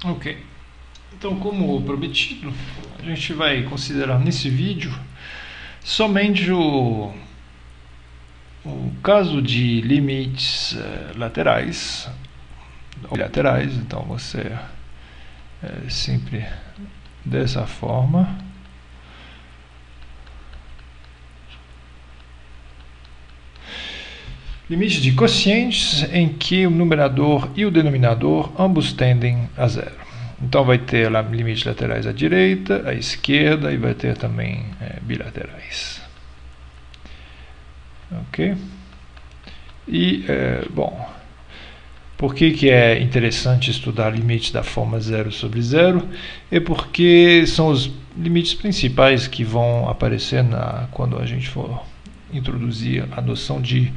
Ok, então como prometido, a gente vai considerar nesse vídeo somente o caso de limites laterais ou bilaterais. Então você sempre dessa forma. Limite de quocientes em que o numerador e o denominador ambos tendem a zero. Então vai ter lá limites laterais à direita, à esquerda e vai ter também bilaterais. Ok? E, bom, por que é interessante estudar limites da forma 0 sobre 0? É porque são os limites principais que vão aparecer quando a gente for introduzir a noção de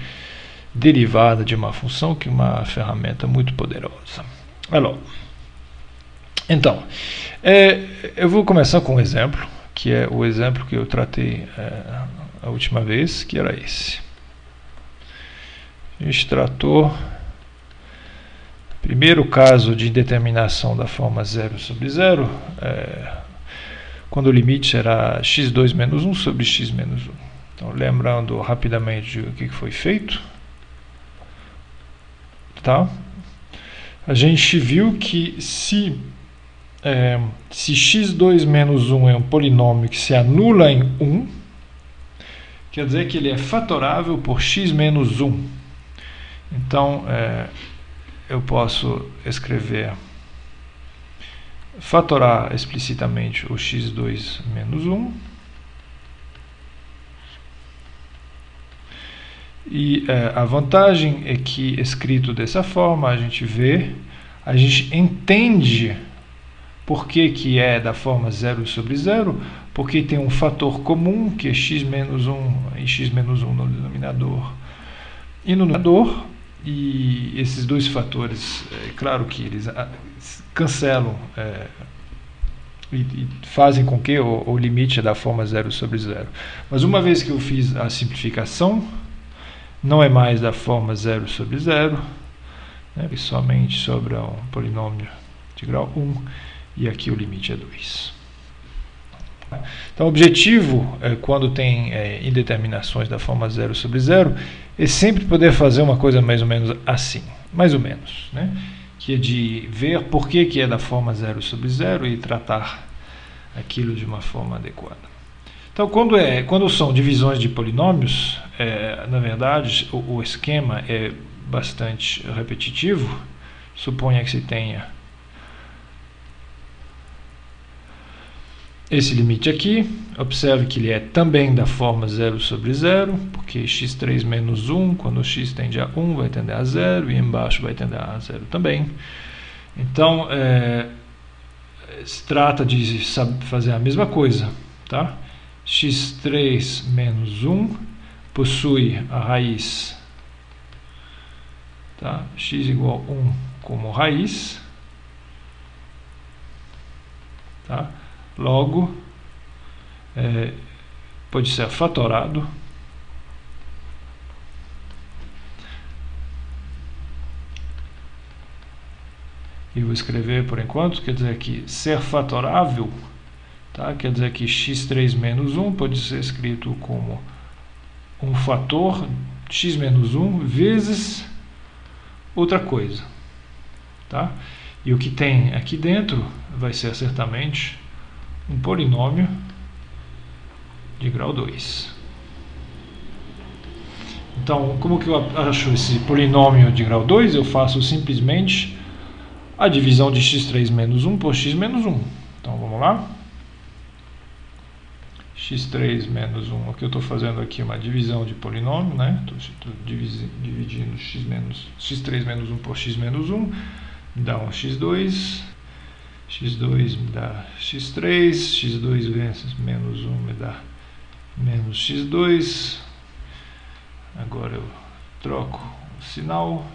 derivada de uma função, que é uma ferramenta muito poderosa. Então, eu vou começar com um exemplo, que é o exemplo que eu tratei a última vez, que era esse. A gente tratou primeiro caso de determinação da forma 0 sobre 0, quando o limite era x2 menos 1 sobre x menos 1. Então, lembrando rapidamente o que foi feito. Tá? A gente viu que se x2 menos 1 é um polinômio que se anula em 1, quer dizer que ele é fatorável por x menos 1. Então, eu posso escrever, fatorar explicitamente o x2 menos 1. E a vantagem é que, escrito dessa forma, a gente entende por que é da forma 0 sobre 0, porque tem um fator comum, que é x menos 1 e x menos 1 no denominador e no numerador, e esses dois fatores, claro que eles cancelam e fazem com que o limite é da forma 0 sobre 0. Mas uma vez que eu fiz a simplificação, não é mais da forma 0 sobre 0, né, e somente sobra um polinômio de grau 1, e aqui o limite é 2. Então, o objetivo, quando tem indeterminações da forma 0 sobre 0, é sempre poder fazer uma coisa mais ou menos assim, mais ou menos, né, que é de ver por que é da forma 0 sobre 0 e tratar aquilo de uma forma adequada. Então, quando são divisões de polinômios, na verdade, o esquema é bastante repetitivo. Suponha que se tenha esse limite aqui. Observe que ele é também da forma 0 sobre 0, porque x3 menos 1, quando x tende a 1, vai tender a 0, e embaixo vai tender a 0 também. Então, se trata de fazer a mesma coisa, tá? x3 menos 1 possui a raiz, tá? X igual a 1 como raiz, tá? Logo, pode ser fatorado e vou escrever por enquanto, quer dizer que ser fatorável, tá? Quer dizer que x3 menos 1 pode ser escrito como um fator x menos 1 vezes outra coisa, tá? E o que tem aqui dentro vai ser certamente um polinômio de grau 2. Então, como que eu acho esse polinômio de grau 2? Eu faço simplesmente a divisão de x3 menos 1 por x menos 1. Então, vamos lá. x3 menos 1, aqui eu estou fazendo aqui uma divisão de polinômio, né? Estou dividindo x3 menos 1 por x menos 1, me dá um x2, x2 me dá x3, x2 vezes menos 1 me dá menos x2, agora eu troco o sinal,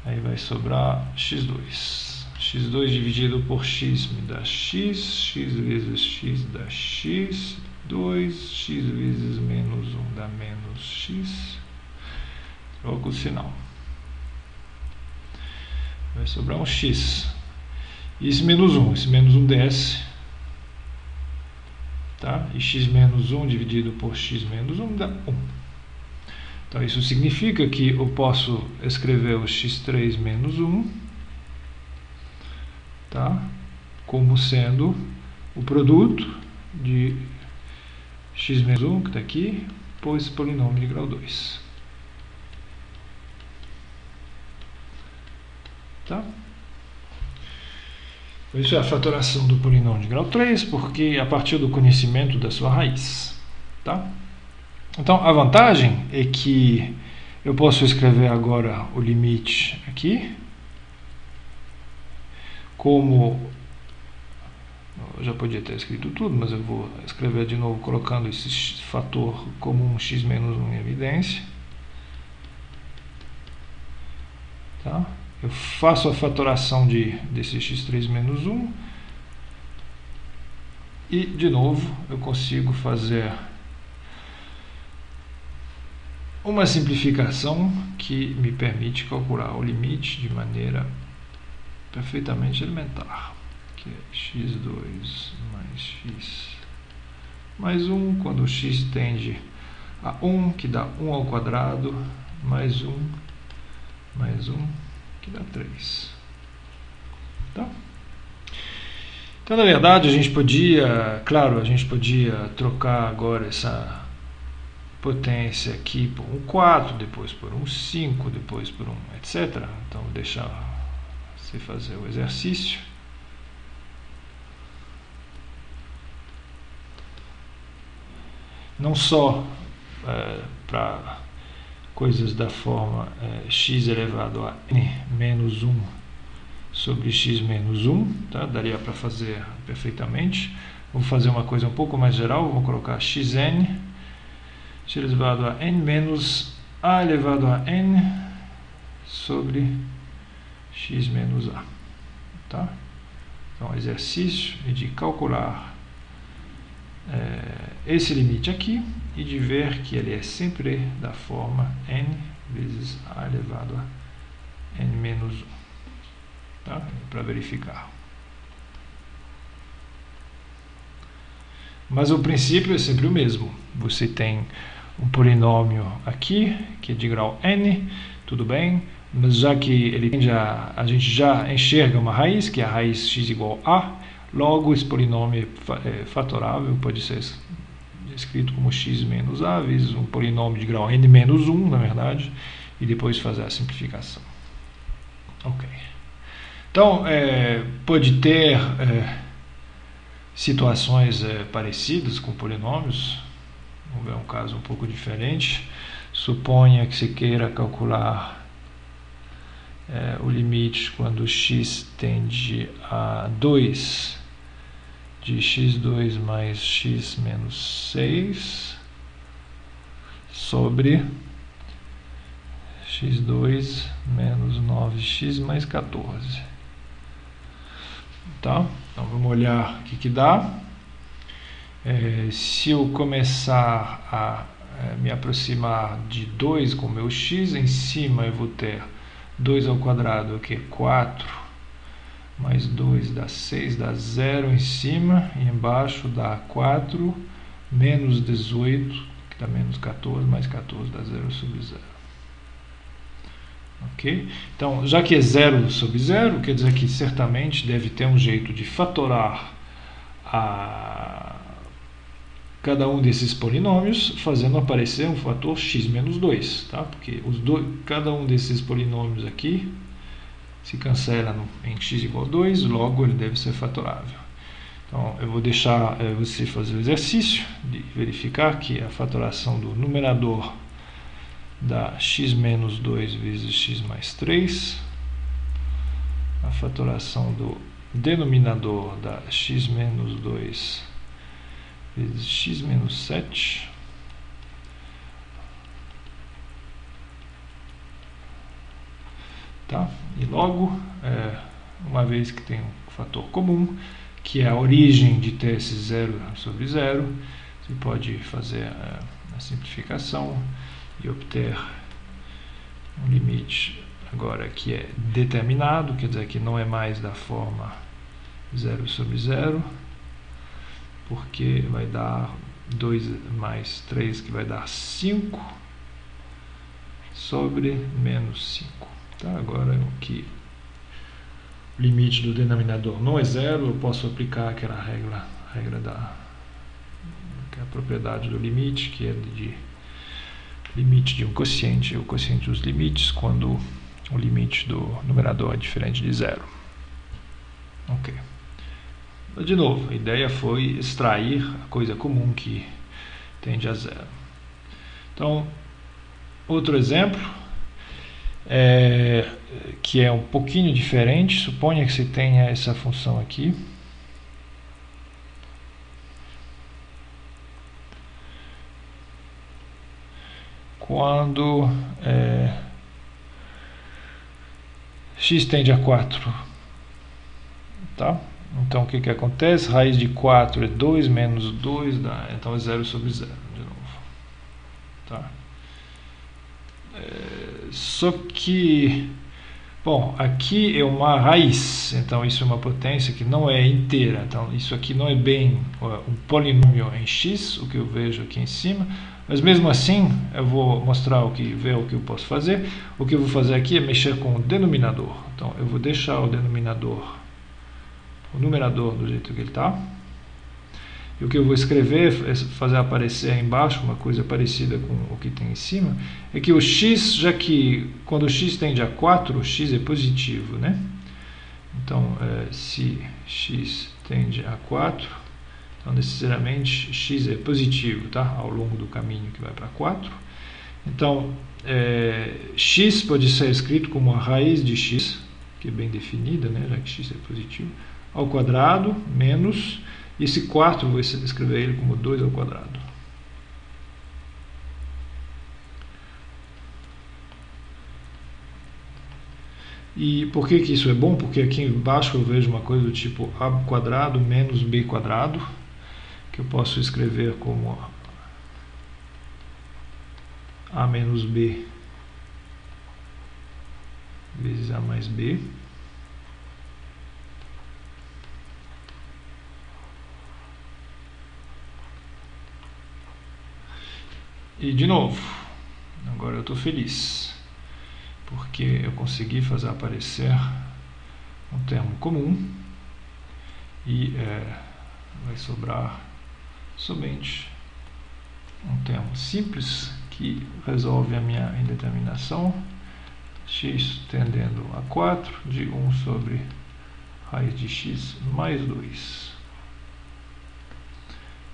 aí vai sobrar x2. x2 dividido por x me dá x, x vezes x dá x, 2, x vezes menos 1 dá menos x, troco o sinal. Vai sobrar um x. E esse menos 1 desce, tá? E x menos 1 dividido por x menos 1 dá 1. Então isso significa que eu posso escrever o x3 menos 1, tá? Como sendo o produto de x menos 1, que está aqui, por esse polinômio de grau 2. Tá? Isso é a fatoração do polinômio de grau 3, porque a partir do conhecimento da sua raiz. Tá? Então, a vantagem é que eu posso escrever agora o limite aqui, como... Eu já podia ter escrito tudo, mas eu vou escrever de novo, colocando esse fator comum x menos 1 em evidência. Tá? Eu faço a fatoração desse x3 menos 1 e, de novo, eu consigo fazer uma simplificação que me permite calcular o limite de maneira perfeitamente elementar, que é x2 mais x mais 1, quando x tende a 1, que dá 1 ao quadrado, mais 1, que dá 3. Tá? Então, na verdade, a gente podia, claro, a gente podia trocar agora essa potência aqui por um 4, depois por um 5, depois por um etc. Então, vou deixar você fazer o exercício. Não só para coisas da forma x elevado a n menos 1 sobre x menos 1, tá? Daria para fazer perfeitamente. Vou fazer uma coisa um pouco mais geral, vou colocar xn, x elevado a n menos a elevado a n sobre x menos a. Tá? Então, exercício é de calcular esse limite aqui e de ver que ele é sempre da forma n vezes a elevado a n menos 1, tá? Para verificar. Mas o princípio é sempre o mesmo. Você tem um polinômio aqui, que é de grau n, tudo bem, mas já que ele tende a gente já enxerga uma raiz, que é a raiz x igual a, logo esse polinômio é fatorável, pode ser escrito como x menos a vezes um polinômio de grau n menos 1, na verdade, e depois fazer a simplificação. Ok. Então, pode ter situações parecidas com polinômios. Vamos ver um caso um pouco diferente. Suponha que você queira calcular o limite quando x tende a 2 de x2 mais x menos 6 sobre x2 menos 9x mais 14. Tá? Então vamos olhar o que dá. Se eu começar a me aproximar de 2 com o meu x, em cima eu vou ter 2 ao quadrado, que é 4, mais 2 dá 6, dá 0 em cima, e embaixo dá 4, menos 18, que dá menos 14, mais 14 dá 0 sobre 0. Ok? Então, já que é 0 sobre 0, quer dizer que certamente deve ter um jeito de fatorar cada um desses polinômios, fazendo aparecer um fator x menos 2, tá? Porque cada um desses polinômios aqui se cancela em x igual a 2, logo ele deve ser fatorável. Então, eu vou deixar você fazer o exercício de verificar que a fatoração do numerador dá x menos 2 vezes x mais 3, a fatoração do denominador dá x menos 2 vezes x menos 7, tá? E logo, uma vez que tem um fator comum, que é a origem de ter esse 0 sobre 0, você pode fazer a simplificação e obter um limite agora que é determinado, quer dizer que não é mais da forma 0 sobre 0, porque vai dar 2 mais 3, que vai dar 5 sobre menos 5. Tá? Agora que o limite do denominador não é 0, eu posso aplicar aquela regra que é a propriedade do limite, que é de limite de um quociente, o quociente dos limites, quando o limite do numerador é diferente de 0. Ok. De novo, a ideia foi extrair a coisa comum que tende a 0. Então, outro exemplo, que é um pouquinho diferente. Suponha que você tenha essa função aqui. Quando x tende a 4, tá? Então o que acontece? Raiz de 4 é 2 menos 2, então é 0 sobre 0 de novo, tá? Só que, bom, aqui é uma raiz, então isso é uma potência que não é inteira, então isso aqui não é bem um polinômio em x, o que eu vejo aqui em cima. Mas mesmo assim, eu vou mostrar ver o que eu posso fazer. O que eu vou fazer aqui é mexer com o denominador. Então, eu vou deixar o numerador do jeito que ele está. E o que eu vou escrever, é fazer aparecer aí embaixo uma coisa parecida com o que tem em cima, é que o x, já que quando o x tende a 4, o x é positivo, né? Então, se x tende a 4... Então, necessariamente, x é positivo, tá? Ao longo do caminho que vai para 4. Então, x pode ser escrito como a raiz de x, que é bem definida, né? Já que x é positivo, ao quadrado, menos, e esse 4, vou escrever ele como 2 ao quadrado. E por que isso é bom? Porque aqui embaixo eu vejo uma coisa do tipo a quadrado menos b quadrado, que eu posso escrever como a menos b vezes a mais b. E de novo, agora eu estou feliz, porque eu consegui fazer aparecer um termo comum e vai sobrar somente um termo simples que resolve a minha indeterminação, x tendendo a 4 de 1 sobre raiz de x mais 2,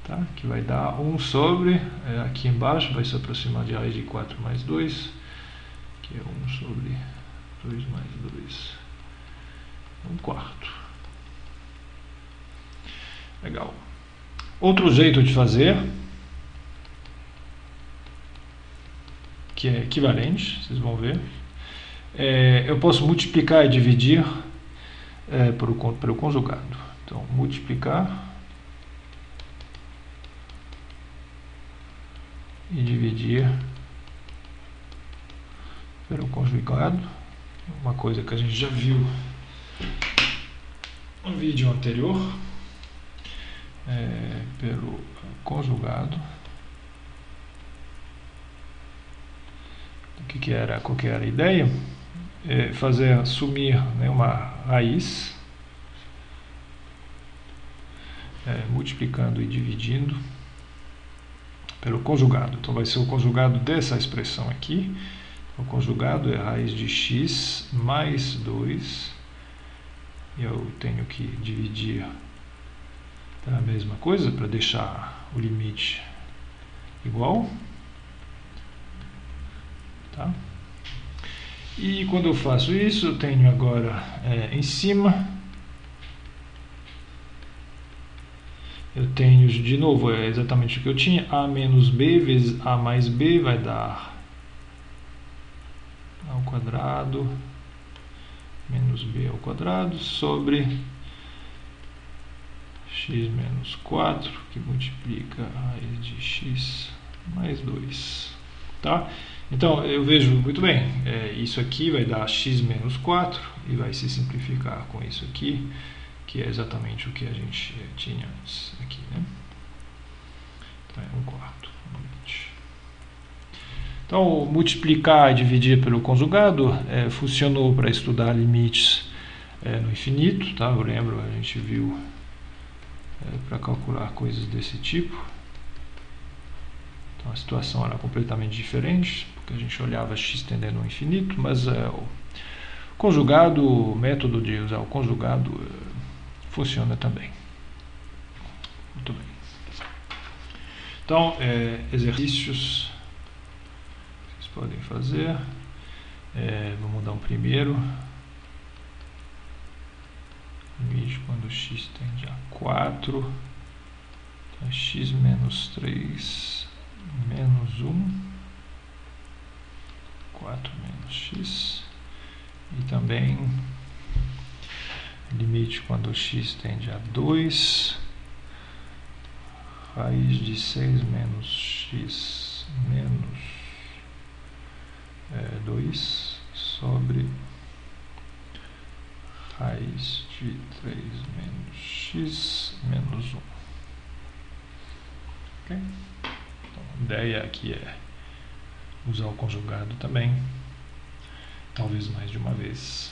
tá? Que vai dar 1 sobre, aqui embaixo vai se aproximar de raiz de 4 mais 2, que é 1 sobre 2 mais 2, 1/4. Legal. Outro jeito de fazer, que é equivalente, vocês vão ver, eu posso multiplicar e dividir pelo conjugado. Então, multiplicar e dividir pelo conjugado, uma coisa que a gente já viu no vídeo anterior. Pelo conjugado. Qual que era a ideia? Fazer sumir, né, uma raiz, multiplicando e dividindo pelo conjugado. Então vai ser o conjugado dessa expressão aqui. O conjugado é a raiz de x mais 2. Eu tenho que dividir a mesma coisa para deixar o limite igual, tá? E quando eu faço isso, eu tenho agora em cima, eu tenho de novo exatamente o que eu tinha, a menos b vezes a mais b vai dar ao quadrado menos b ao quadrado sobre x menos 4, que multiplica a raiz de x mais 2, tá? Então, eu vejo muito bem, isso aqui vai dar x menos 4, e vai se simplificar com isso aqui, que é exatamente o que a gente tinha antes aqui, né? Então é 1/4 no limite. Então, multiplicar e dividir pelo conjugado funcionou para estudar limites no infinito, tá? Eu lembro, a gente viu para calcular coisas desse tipo. Então a situação era completamente diferente, porque a gente olhava x tendendo ao infinito, mas o conjugado, o método de usar o conjugado funciona também. Muito bem. Então, exercícios que vocês podem fazer. Vamos dar um primeiro. Limite quando x tende a 4. Então, x menos 3 menos 1. 4 menos x. E também limite quando x tende a 2. Raiz de 6 menos x menos 2 sobre raiz de 3 menos x menos 1. Okay? Então, a ideia aqui é usar o conjugado também, talvez mais de uma vez,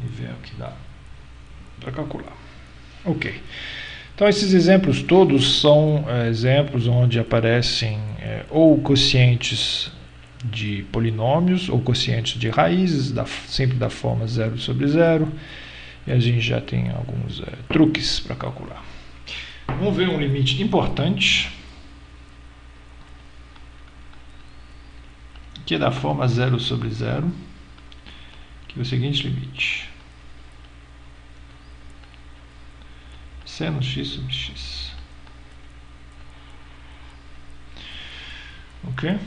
e ver o que dá para calcular. Ok. Então esses exemplos todos são exemplos onde aparecem ou quocientes de polinômios ou quocientes de raízes, sempre da forma 0 sobre 0, e a gente já tem alguns truques para calcular. Vamos ver um limite importante, que é da forma 0 sobre 0, que é o seguinte limite: seno x sobre x. Ok?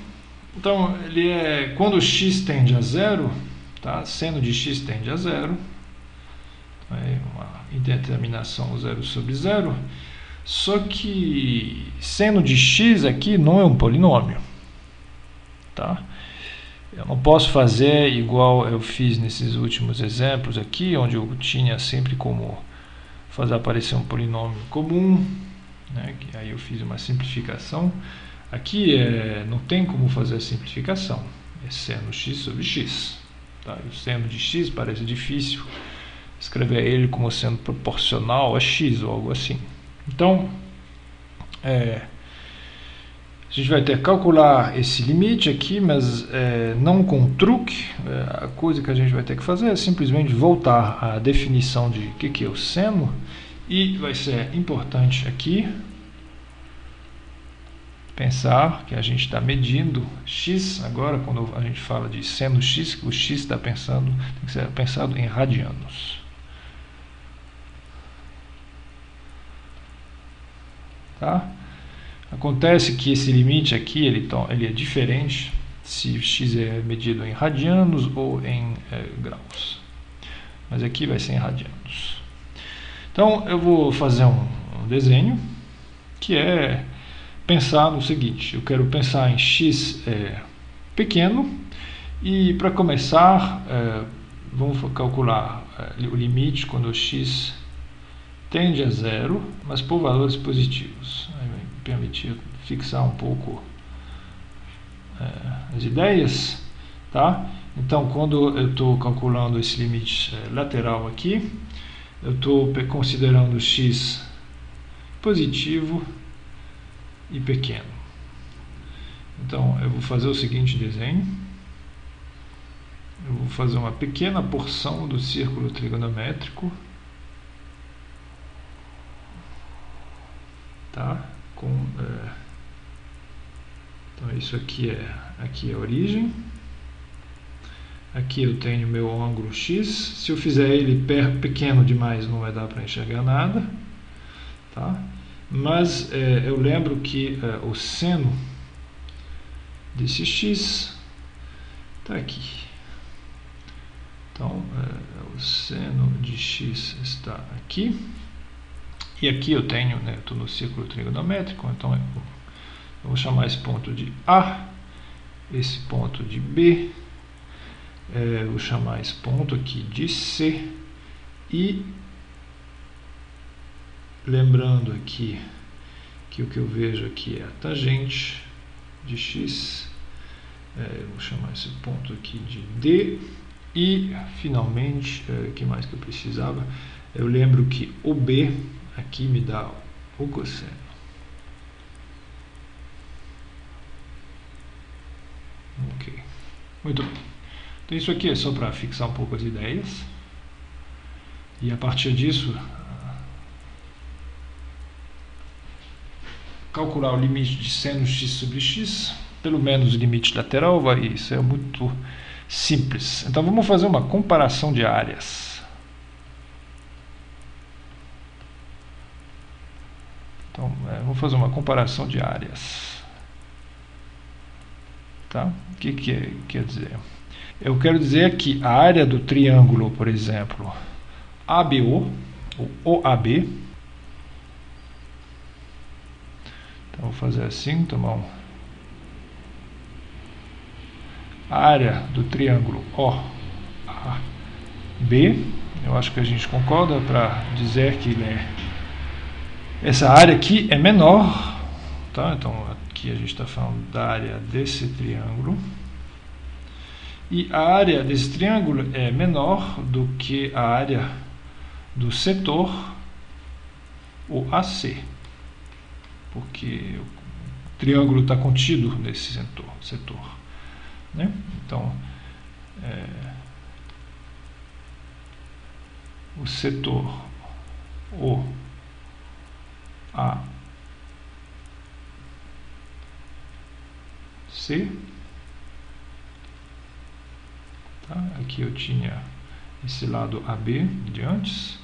Então, ele quando x tende a 0, tá? Seno de x tende a 0, é uma indeterminação 0 sobre 0, só que seno de x aqui não é um polinômio, tá? Eu não posso fazer igual eu fiz nesses últimos exemplos aqui, onde eu tinha sempre como fazer aparecer um polinômio comum, né? Que aí eu fiz uma simplificação. Aqui não tem como fazer a simplificação, é seno x sobre x. Tá? E o seno de x parece difícil escrever ele como sendo proporcional a x ou algo assim. Então, a gente vai ter que calcular esse limite aqui, mas não com truque. A coisa que a gente vai ter que fazer é simplesmente voltar à definição de o que é o seno, e vai ser importante aqui pensar que a gente está medindo x. Agora, quando a gente fala de seno x, o x tem que ser pensado em radianos. Tá? Acontece que esse limite aqui ele é diferente se x é medido em radianos ou em graus. Mas aqui vai ser em radianos. Então, eu vou fazer um desenho que é pensar no seguinte: eu quero pensar em x pequeno, e para começar vamos calcular o limite quando o x tende a 0, mas por valores positivos. Vai me permitir fixar um pouco as ideias, tá? Então, quando eu estou calculando esse limite lateral aqui, eu estou considerando x positivo e pequeno. Então, eu vou fazer o seguinte desenho. Eu vou fazer uma pequena porção do círculo trigonométrico, tá? Então, isso aqui é a origem. Aqui eu tenho meu ângulo x. Se eu fizer ele pequeno demais, não vai dar para enxergar nada, tá? Mas eu lembro que o seno desse x está aqui. Então, o seno de x está aqui. E aqui eu tenho, estou no círculo trigonométrico, então eu vou chamar esse ponto de A, esse ponto de B, vou chamar esse ponto aqui de C, e lembrando aqui que o que eu vejo aqui é a tangente de x, eu vou chamar esse ponto aqui de D, e finalmente, o que mais que eu precisava? Eu lembro que o B aqui me dá o cosseno. Ok, muito bem. Então isso aqui é só para fixar um pouco as ideias, e a partir disso calcular o limite de seno x sobre x, pelo menos o limite lateral, vai ser muito simples. Então vamos fazer uma comparação de áreas. Então vamos fazer uma comparação de áreas. Tá? O que quer dizer? Eu quero dizer que a área do triângulo, por exemplo, ABO, ou OAB, então vou fazer assim, tomar a área do triângulo OAB, eu acho que a gente concorda para dizer que essa área aqui é menor, tá? Então aqui a gente está falando da área desse triângulo, e a área desse triângulo é menor do que a área do setor, o AC, porque o triângulo está contido nesse setor, né? Então, o setor OAC, tá? Aqui eu tinha esse lado AB de antes,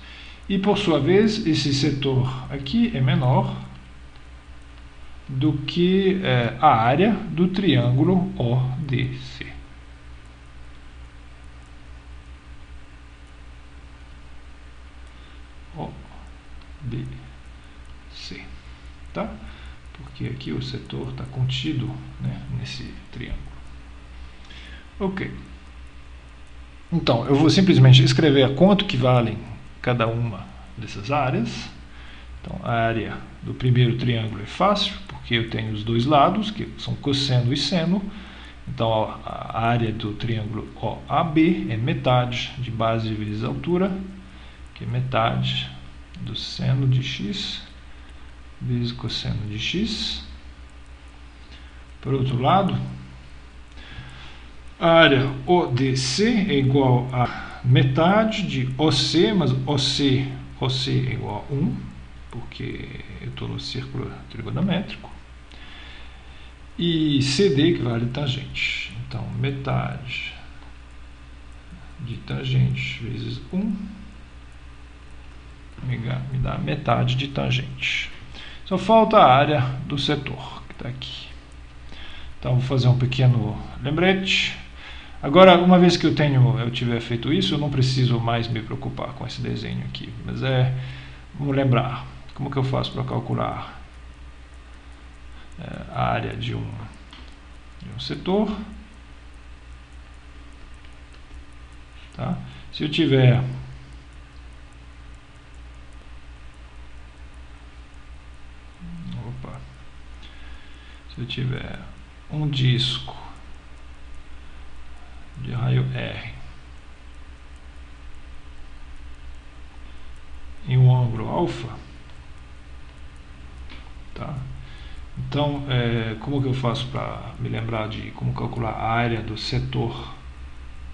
e por sua vez esse setor aqui é menor do que a área do triângulo ODC. ODC, tá? Porque aqui o setor está contido, né, nesse triângulo. Ok. Então, eu vou simplesmente escrever quanto que valem cada uma dessas áreas. Então, a área do primeiro triângulo é fácil, porque eu tenho os dois lados, que são cosseno e seno. Então, a área do triângulo OAB é metade de base vezes altura, que é metade do seno de x vezes cosseno de x. Por outro lado, a área ODC é igual a metade de OC, mas OC é igual a 1, porque eu estou no círculo trigonométrico. E CD equivale a tangente. Então, metade de tangente vezes 1 me dá metade de tangente. Só falta a área do setor, que está aqui. Então, vou fazer um pequeno lembrete. Agora, uma vez que eu tiver feito isso, eu não preciso mais me preocupar com esse desenho aqui. Mas vamos lembrar, como que eu faço para calcular a área de um setor? Tá? Se eu tiver um disco de raio R em um ângulo alfa, tá? Então, como que eu faço para me lembrar de como calcular a área do setor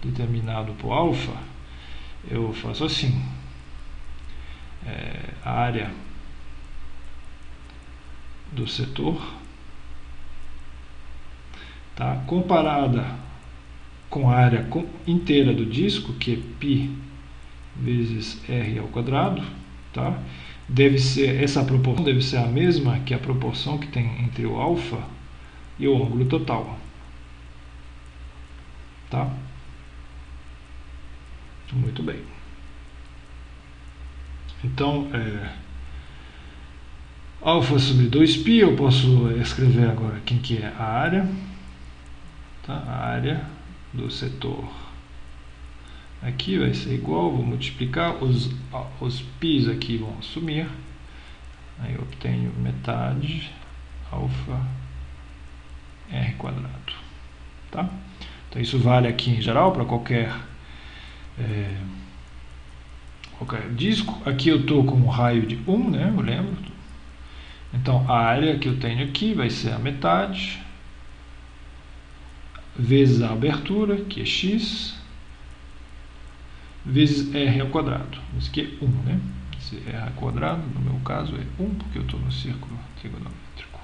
determinado por alfa? Eu faço assim, a área do setor, tá, comparada com a área inteira do disco, que é π vezes r ao quadrado, tá? Essa proporção deve ser a mesma que a proporção que tem entre o alfa e o ângulo total, tá? Muito bem. Então, alfa sobre 2π, eu posso escrever agora quem que é a área, tá? A área do setor aqui vai ser igual, vou multiplicar, os π's aqui vão sumir, Aí eu obtenho metade alfa r quadrado. Tá? Então isso vale aqui em geral para qualquer disco. Aqui eu estou com um raio de 1, né? Eu lembro. Então a área que eu tenho aqui vai ser a metade vezes a abertura, que é x, vezes r ao quadrado. Isso aqui é 1, né? Esse r ao quadrado, no meu caso, é 1, porque eu estou no círculo trigonométrico.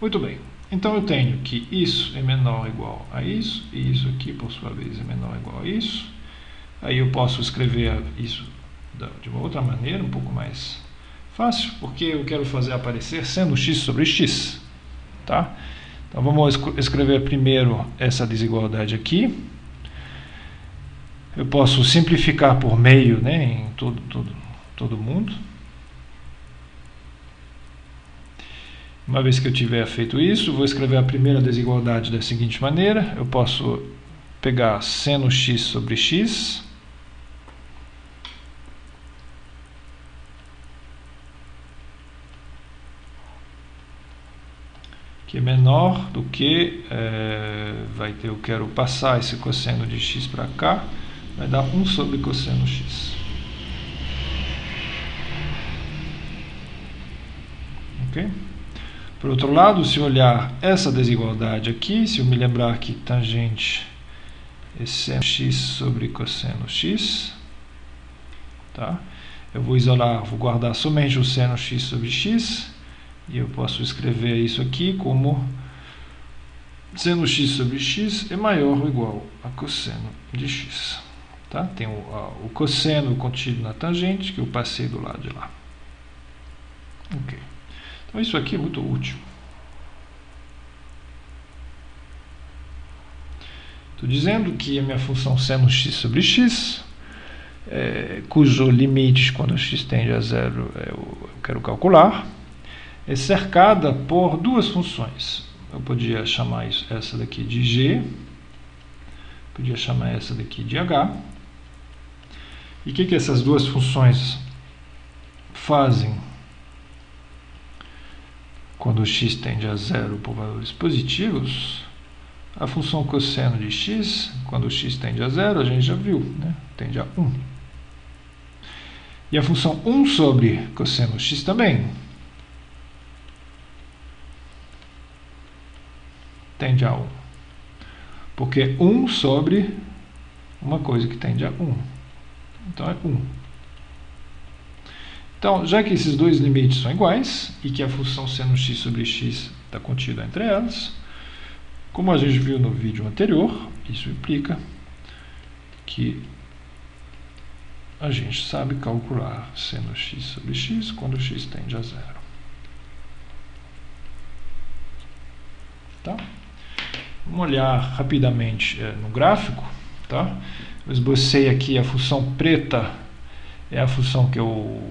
Muito bem. Então eu tenho que isso é menor ou igual a isso, e isso aqui, por sua vez, é menor ou igual a isso. Aí eu posso escrever isso de uma outra maneira, um pouco mais fácil, porque eu quero fazer aparecer seno x sobre x. Tá? Então vamos escrever primeiro essa desigualdade aqui. Eu posso simplificar por meio, né, em todo mundo. Uma vez que eu tiver feito isso, vou escrever a primeira desigualdade da seguinte maneira. Eu posso pegar seno x sobre x, que é menor do que, eu quero passar esse cosseno de x para cá, vai dar 1 sobre cosseno x. Ok? Por outro lado, se eu olhar essa desigualdade aqui, se eu me lembrar que tangente é seno x sobre cosseno x, tá? Eu vou isolar, vou guardar somente o seno x sobre x, e eu posso escrever isso aqui como seno x sobre x é maior ou igual a cosseno de x. Tá? Tem o cosseno contido na tangente que eu passei do lado de lá. Ok. Então isso aqui é muito útil. Estou dizendo que a minha função seno x sobre x, cujo limite quando x tende a zero eu quero calcular, é cercada por duas funções. Eu podia chamar essa daqui de g, podia chamar essa daqui de h. E o que essas duas funções fazem quando x tende a zero por valores positivos? A função cosseno de x, quando x tende a zero, a gente já viu, né? Tende a 1. E a função 1 sobre cosseno x também tende a 1. Porque 1 sobre uma coisa que tende a 1. Então é 1. Então, já que esses dois limites são iguais, e que a função seno x sobre x está contida entre elas, como a gente viu no vídeo anterior, isso implica que a gente sabe calcular seno x sobre x quando x tende a zero. Tá? Vamos olhar rapidamente no gráfico. Tá? Eu esbocei aqui a função preta, é a função que eu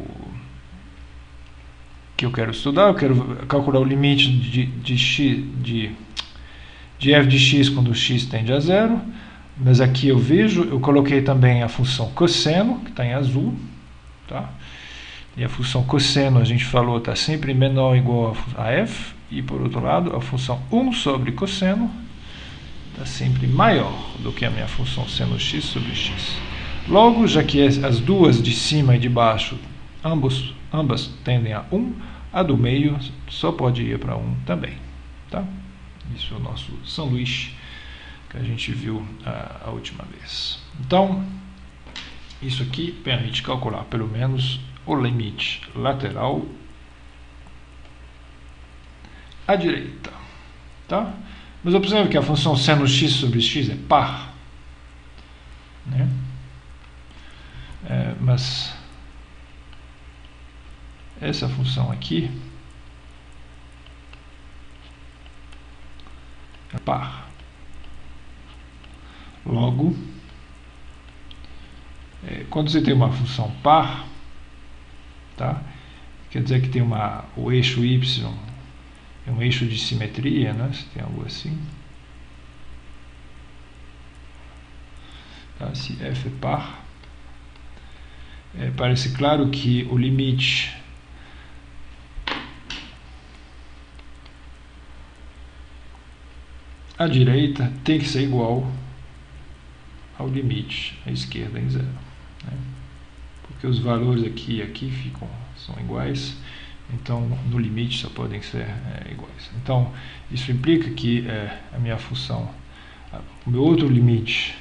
quero estudar. Eu quero calcular o limite de f de x quando x tende a zero. Mas aqui eu coloquei também a função cosseno, que está em azul. Tá? E a função cosseno, a gente falou, está sempre menor ou igual a f. E por outro lado, a função 1 sobre cosseno está sempre maior do que a minha função seno x sobre x. Logo, já que as duas de cima e de baixo, ambas tendem a 1, a do meio só pode ir para 1 também. Tá? Isso é o nosso sanduíche que a gente viu a última vez. Então, isso aqui permite calcular pelo menos o limite lateral à direita. Tá? Mas observe que a função seno x sobre x é par. Né? Mas essa função aqui é par. Logo, quando você tem uma função par, tá? Quer dizer que tem o eixo y é um eixo de simetria, né? Se tem algo assim. Tá? Se f é par, parece claro que o limite à direita tem que ser igual ao limite à esquerda em 0. Né? Porque os valores aqui e aqui são iguais, então no limite só podem ser iguais. Então isso implica que a minha função, o meu outro limite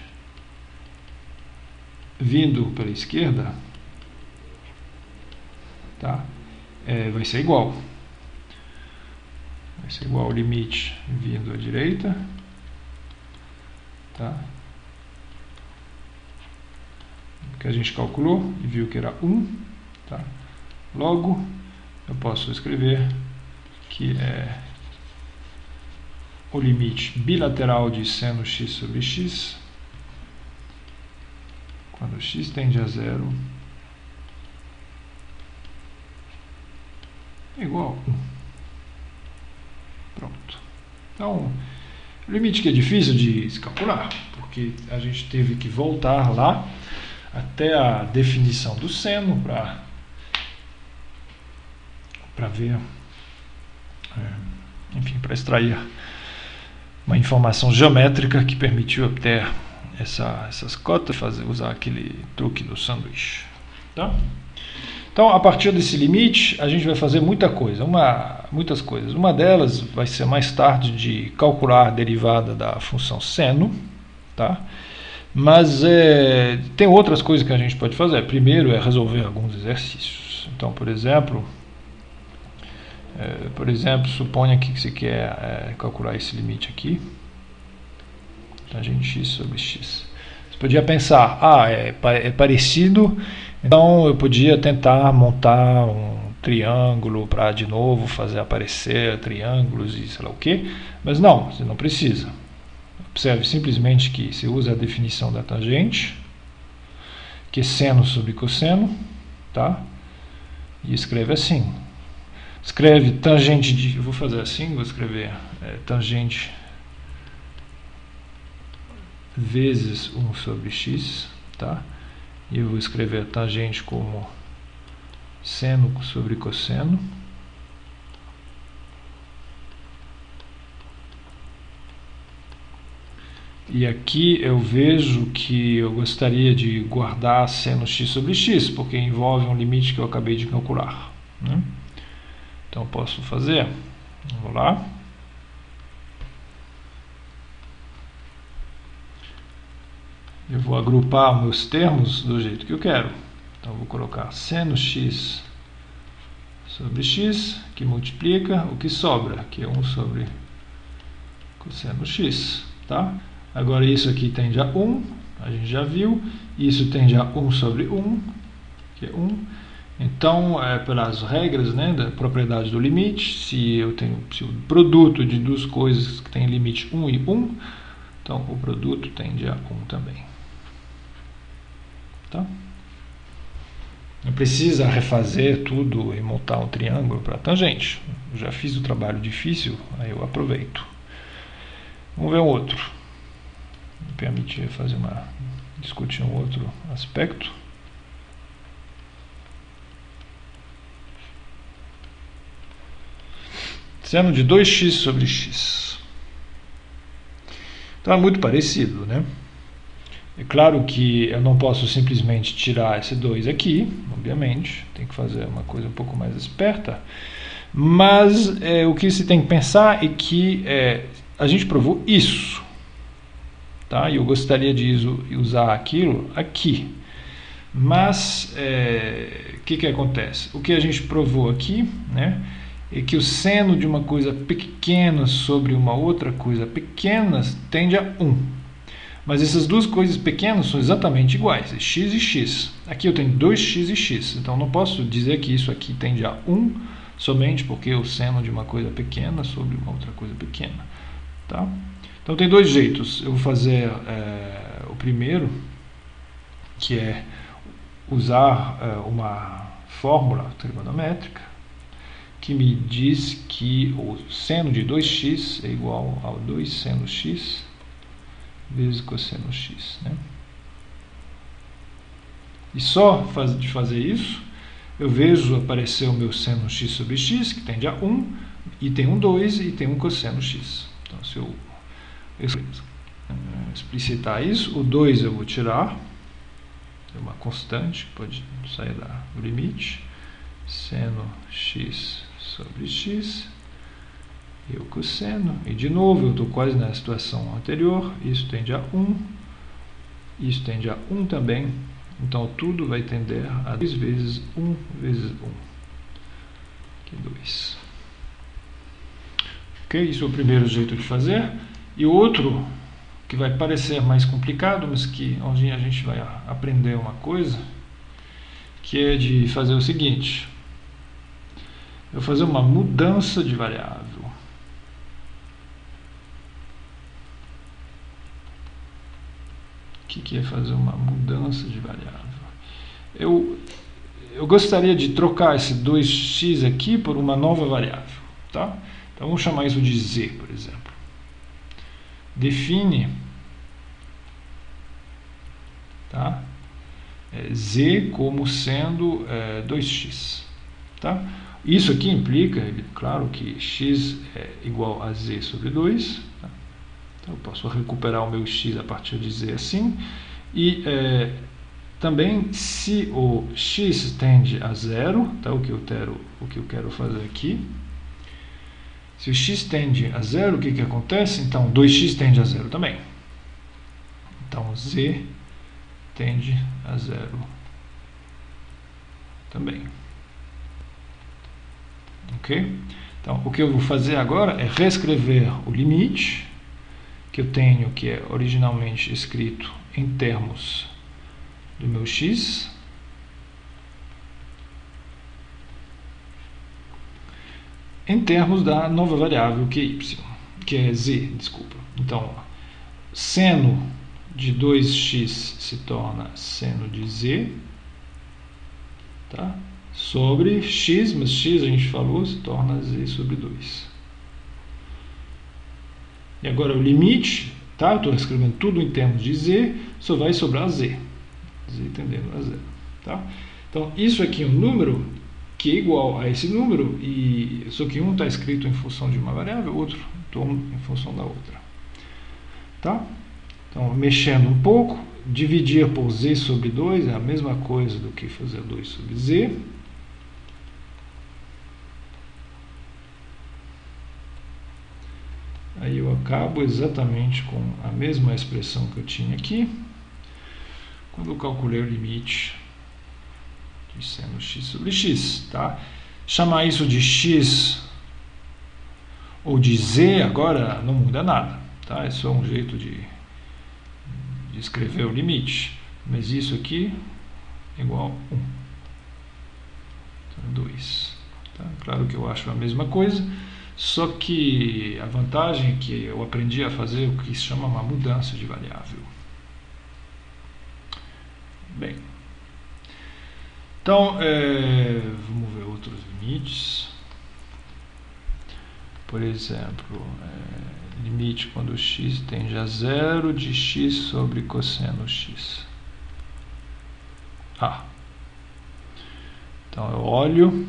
vindo pela esquerda, tá? Vai ser igual. Vai ser igual ao limite vindo à direita, tá? Que a gente calculou e viu que era 1, tá? Logo, eu posso escrever que o limite bilateral de seno x sobre x, quando x tende a 0, é igual a 1. Pronto. Então, o limite que é difícil de se calcular, porque a gente teve que voltar lá até a definição do seno para ver, enfim, para extrair uma informação geométrica que permitiu obter essas cotas, usar aquele truque do sanduíche. Tá? Então, a partir desse limite, a gente vai fazer muitas coisas. Uma delas vai ser mais tarde de calcular a derivada da função seno, tá? Mas tem outras coisas que a gente pode fazer. Primeiro é resolver alguns exercícios. Então, por exemplo, suponha que você quer calcular esse limite aqui, tangente x sobre x. Você podia pensar, é parecido, então eu podia tentar montar um triângulo para de novo fazer aparecer triângulos e sei lá o que, mas não, você não precisa. Observe simplesmente que você usa a definição da tangente, que é seno sobre cosseno, tá? E escreve assim. Escreve tangente de... Eu vou fazer assim, vou escrever tangente vezes 1 sobre x, tá? E eu vou escrever tangente como seno sobre cosseno. E aqui eu vejo que eu gostaria de guardar seno x sobre x, porque envolve um limite que eu acabei de calcular, né? Então posso fazer, vamos lá. Eu vou agrupar meus termos do jeito que eu quero. Então vou colocar seno x sobre x, que multiplica o que sobra, que é 1 sobre cosseno x, tá? Agora isso aqui tende a 1, a gente já viu. Isso tende a 1 sobre 1, que é 1. Então, pelas regras, né, da propriedade do limite, se o produto de duas coisas que tem limite 1 e 1, então o produto tende a 1 também. Tá? Não precisa refazer tudo e montar um triângulo para tangente. Eu já fiz o trabalho difícil, aí eu aproveito. Vamos ver um outro. Me permitir discutir um outro aspecto. Seno de 2x sobre x. Então é muito parecido, né? É claro que eu não posso simplesmente tirar esse 2 aqui, obviamente. Tem que fazer uma coisa um pouco mais esperta. Mas o que se tem que pensar é que a gente provou isso. Tá? E eu gostaria de usar aquilo aqui. Mas o que acontece? O que a gente provou aqui, né, é que o seno de uma coisa pequena sobre uma outra coisa pequena tende a 1. Mas essas duas coisas pequenas são exatamente iguais, é x e x. Aqui eu tenho 2x e x, então não posso dizer que isso aqui tende a 1 somente porque é o seno de uma coisa pequena sobre uma outra coisa pequena. Tá? Então tem dois jeitos. Eu vou fazer o primeiro, que é usar uma fórmula trigonométrica que me diz que o seno de 2x é igual ao 2 seno x vezes cosseno x, né? E só de fazer isso, eu vejo aparecer o meu seno x sobre x, que tende a 1, e tem um 2 e tem um cosseno x. Então, se eu explicitar isso. O 2 eu vou tirar, é uma constante, pode sair do limite, seno x sobre x, e o cosseno, e de novo eu estou quase na situação anterior, isso tende a 1, isso tende a 1 também, então tudo vai tender a 2 vezes 1 vezes 1, que é 2. Ok? Isso é o primeiro jeito de fazer. E o outro, que vai parecer mais complicado, mas que onde a gente vai aprender uma coisa, que é de fazer o seguinte: eu vou fazer uma mudança de variável. O que é fazer uma mudança de variável? Eu gostaria de trocar esse 2x aqui por uma nova variável, tá? Então vamos chamar isso de z, por exemplo. Define, tá? Z como sendo 2x, tá? Isso aqui implica, claro, que x é igual a z sobre 2, tá? Então eu posso recuperar o meu x a partir de z assim, e também se o x tende a zero, tá? O que eu quero fazer aqui, se o x tende a zero, o que acontece? Então 2x tende a zero também, então z tende a zero também. Ok? Então, o que eu vou fazer agora é reescrever o limite que eu tenho, que é originalmente escrito em termos do meu x, em termos da nova variável que é y, que é z, desculpa. Então, seno de 2x se torna seno de z, tá? Sobre x, mas x a gente falou, se torna z sobre 2. E agora o limite, tá? Eu estou escrevendo tudo em termos de z, só vai sobrar z. Z tendendo a zero, tá? Então, isso aqui é um número que é igual a esse número, e só que um está escrito em função de uma variável, o outro em função da outra. Tá? Então, mexendo um pouco, dividir por z sobre 2 é a mesma coisa do que fazer 2 sobre z. Aí eu acabo exatamente com a mesma expressão que eu tinha aqui, quando eu calculei o limite de seno x sobre x. Tá? Chamar isso de x ou de z agora não muda nada. Tá? É só um jeito de escrever o limite. Mas isso aqui é igual a 1. Então, 2. Tá? Claro que eu acho a mesma coisa, só que a vantagem é que eu aprendi a fazer o que se chama uma mudança de variável. Bem, então, vamos ver outros limites. Por exemplo, limite quando x tende a zero de x sobre cosseno x. Então eu olho,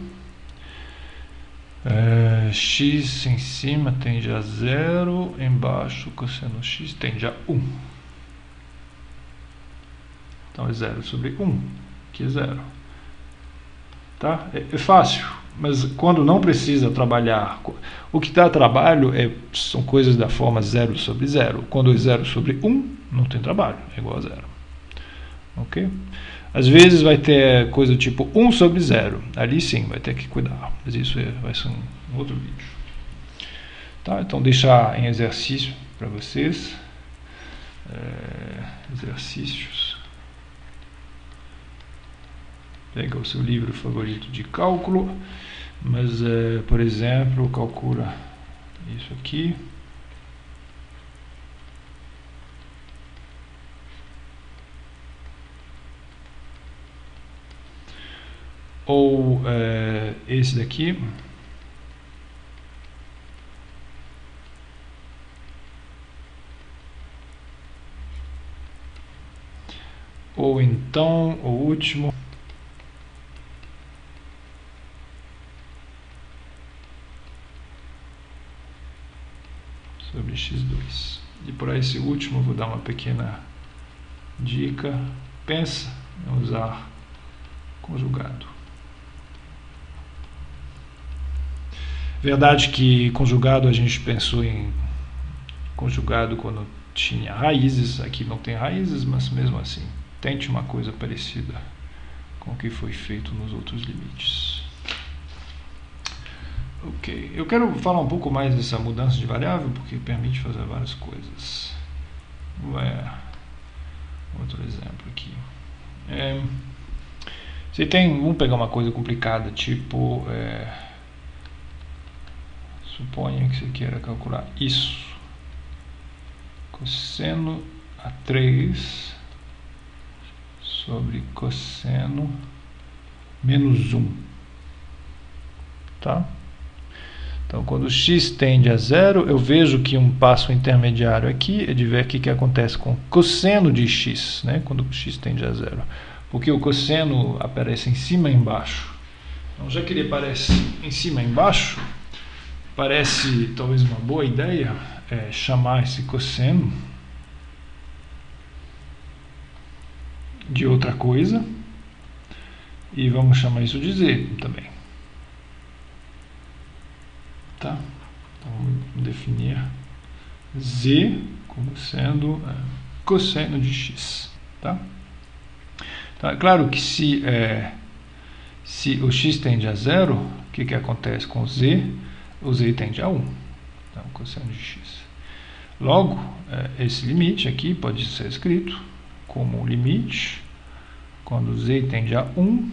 x em cima tende a zero, embaixo cosseno x tende a 1. Então é 0 sobre 1, que é 0. Tá? É fácil, mas quando não precisa trabalhar, o que dá trabalho são coisas da forma 0 sobre 0. Quando é 0 sobre 1, não tem trabalho, é igual a 0. Ok? Às vezes vai ter coisa tipo 1 sobre 0, ali sim vai ter que cuidar, mas isso vai ser um outro vídeo. Tá? Então deixar em exercício para vocês, exercícios. Pega o seu livro favorito de cálculo, mas, por exemplo, calcula isso aqui. Ou esse daqui. Ou então, o último. Sobre x2. para esse último, vou dar uma pequena dica. Pensa em usar conjugado. Verdade que conjugado a gente pensou em conjugado quando tinha raízes. Aqui não tem raízes, mas mesmo assim, tente uma coisa parecida com o que foi feito nos outros limites. Ok, eu quero falar um pouco mais dessa mudança de variável, porque permite fazer várias coisas. Outro exemplo aqui. Vamos pegar uma coisa complicada, tipo, suponha que você queira calcular isso. Cosseno a 3 sobre cosseno menos 1. Tá? Então, quando x tende a zero, eu vejo que um passo intermediário aqui é de ver o que acontece com o cosseno de x, né? Quando x tende a zero. Porque o cosseno aparece em cima e embaixo. Então, já que ele aparece em cima e embaixo, parece talvez uma boa ideia chamar esse cosseno de outra coisa. E vamos chamar isso de z também. Tá? Então, vamos definir z como sendo cosseno de x. Tá? Então, é claro que se o x tende a zero, o que acontece com o z? O z tende a 1. Então, cosseno de x. Logo, esse limite aqui pode ser escrito como limite, quando z tende a 1,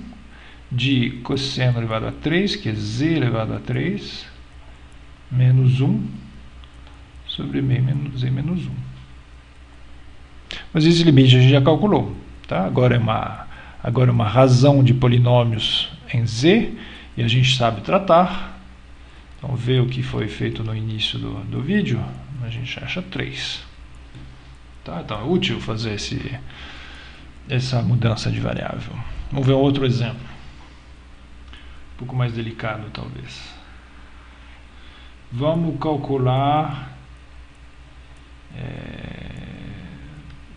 de cosseno elevado a 3, que é z elevado a 3, menos 1 sobre z menos 1. Mas esse limite a gente já calculou. Tá? Agora é uma razão de polinômios em z, e a gente sabe tratar. Então, ver o que foi feito no início do vídeo, a gente acha 3. Tá? Então, é útil fazer essa mudança de variável. Vamos ver um outro exemplo. Um pouco mais delicado, talvez. Vamos calcular...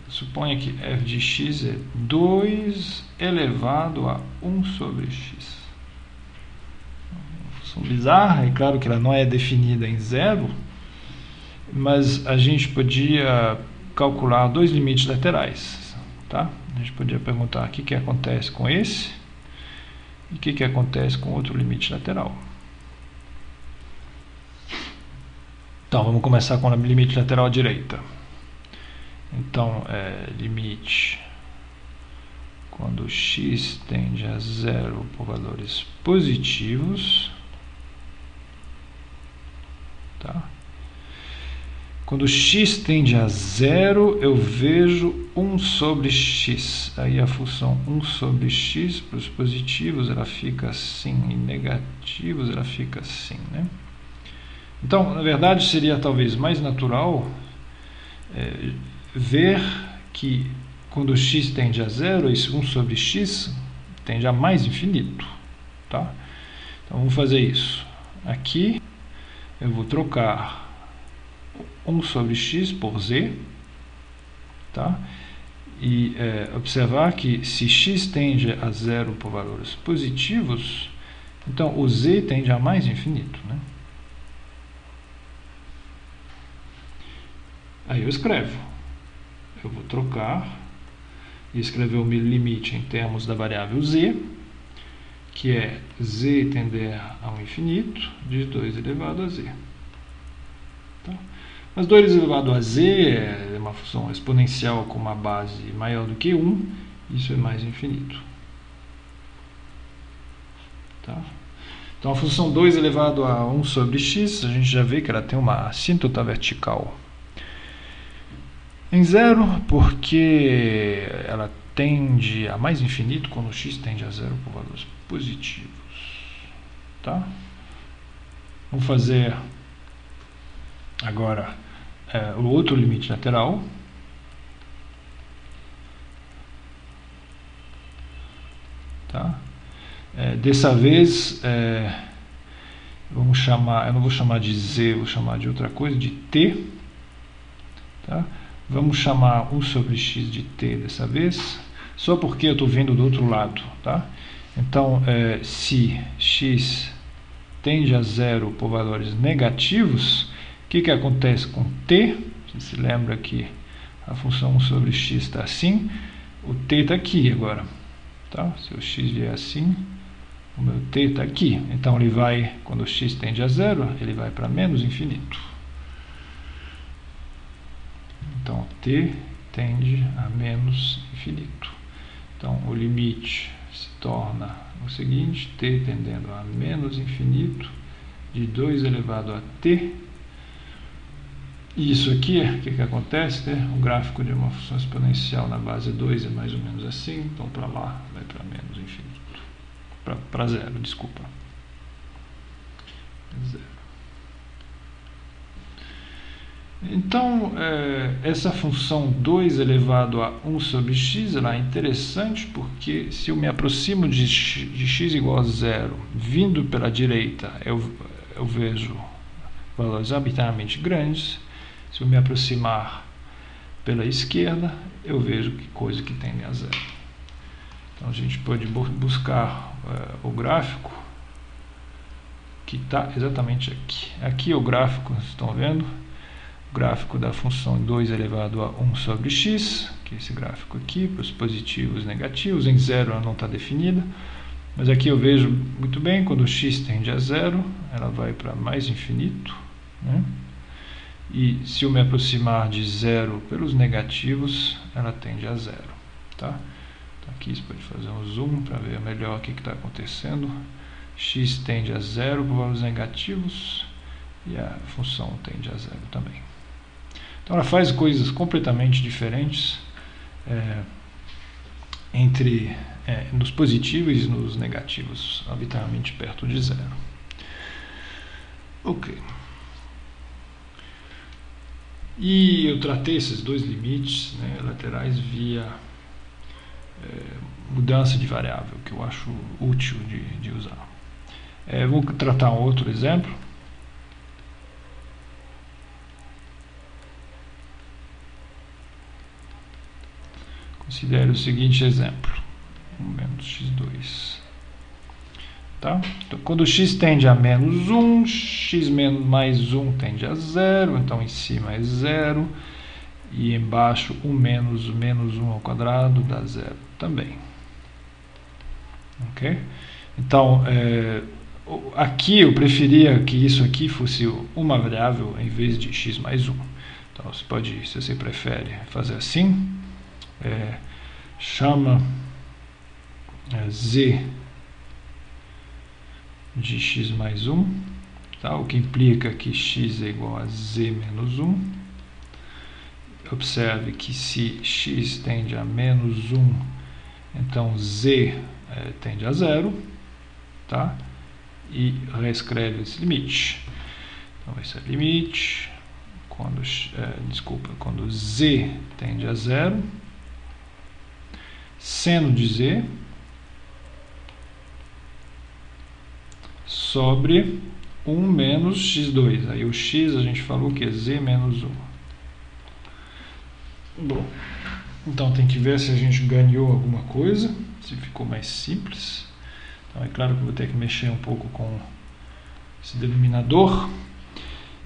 suponha que f de x é 2 elevado a 1 sobre x. Uma função bizarra, é claro que ela não é definida em zero, mas a gente podia calcular dois limites laterais. Tá? A gente podia perguntar o que acontece com esse e o que acontece com outro limite lateral. Então, vamos começar com o limite lateral à direita. Então, limite quando x tende a zero por valores positivos. Tá? Quando x tende a zero, eu vejo 1 sobre x. Aí a função 1 sobre x para os positivos ela fica assim, e negativos ela fica assim. Né? Então, na verdade, seria talvez mais natural ver que quando x tende a zero, esse 1 sobre x tende a mais infinito. Tá? Então, vamos fazer isso. Aqui, eu vou trocar 1 sobre x por z. Tá? E observar que se x tende a zero por valores positivos, então o z tende a mais infinito. Né? Aí eu escrevo. Eu vou trocar e escrever o meu limite em termos da variável z, que é z tender ao infinito de 2 elevado a z. Tá? Mas 2 elevado a z é uma função exponencial com uma base maior do que 1, isso é mais infinito. Tá? Então a função 2 elevado a 1 sobre x, a gente já vê que ela tem uma assíntota vertical em zero, porque ela tende a mais infinito quando x tende a zero por valores positivos. Tá? Vamos fazer agora o outro limite lateral. Tá? Dessa vez, vamos chamar, eu não vou chamar de z, vou chamar de outra coisa, de t. Tá? Vamos chamar 1 sobre x de t dessa vez, só porque eu estou vendo do outro lado. Tá? Então, se x tende a zero por valores negativos, o que acontece com t? Você se lembra que a função 1 sobre x está assim, o t está aqui agora. Tá? Se o x vier assim, o meu t está aqui. Então, ele vai, quando o x tende a zero, ele vai para menos infinito. Então, t tende a menos infinito. Então, o limite se torna o seguinte, t tendendo a menos infinito, de 2 elevado a t. E isso aqui, o que acontece? Né? O gráfico de uma função exponencial na base 2 é mais ou menos assim, então para lá vai para menos infinito. Para zero, desculpa. Zero. Então, essa função 2 elevado a 1 sobre x ela é interessante porque se eu me aproximo de x igual a zero, vindo pela direita, eu vejo valores arbitrariamente grandes. Se eu me aproximar pela esquerda, eu vejo que coisa que tende a zero. Então, a gente pode buscar o gráfico que está exatamente aqui. Aqui é o gráfico, vocês estão vendo? Gráfico da função 2 elevado a 1 sobre x, que é esse gráfico aqui, para os positivos e negativos. Em zero ela não está definida, mas aqui eu vejo muito bem, quando o x tende a zero, ela vai para mais infinito, né? E se eu me aproximar de zero pelos negativos, ela tende a zero. Tá? Então aqui você pode fazer um zoom para ver melhor o que está acontecendo. X tende a zero por valores negativos e a função tende a zero também. Então ela faz coisas completamente diferentes nos positivos e nos negativos, arbitrariamente perto de zero. Ok. E eu tratei esses dois limites, né, laterais via mudança de variável, que eu acho útil de usar. Vou tratar um outro exemplo. Considere o seguinte exemplo, menos x2. Tá? Então, quando x tende a menos 1, x mais 1 tende a 0, então em cima é 0, e embaixo o menos 1 ao quadrado dá 0 também. Ok? Então, aqui eu preferia que isso aqui fosse uma variável em vez de x mais 1. Então, você pode, se você prefere, fazer assim. Chama z de x mais 1, tá? O que implica que x é igual a z menos 1. Observe que se x tende a menos 1, então z tende a 0, tá? E reescreve esse limite. Então, esse é o limite quando z tende a 0, seno de z sobre 1 menos x2. Aí o x a gente falou que é z menos 1. Bom, então tem que ver se a gente ganhou alguma coisa, se ficou mais simples. Então é claro que eu vou ter que mexer um pouco com esse denominador.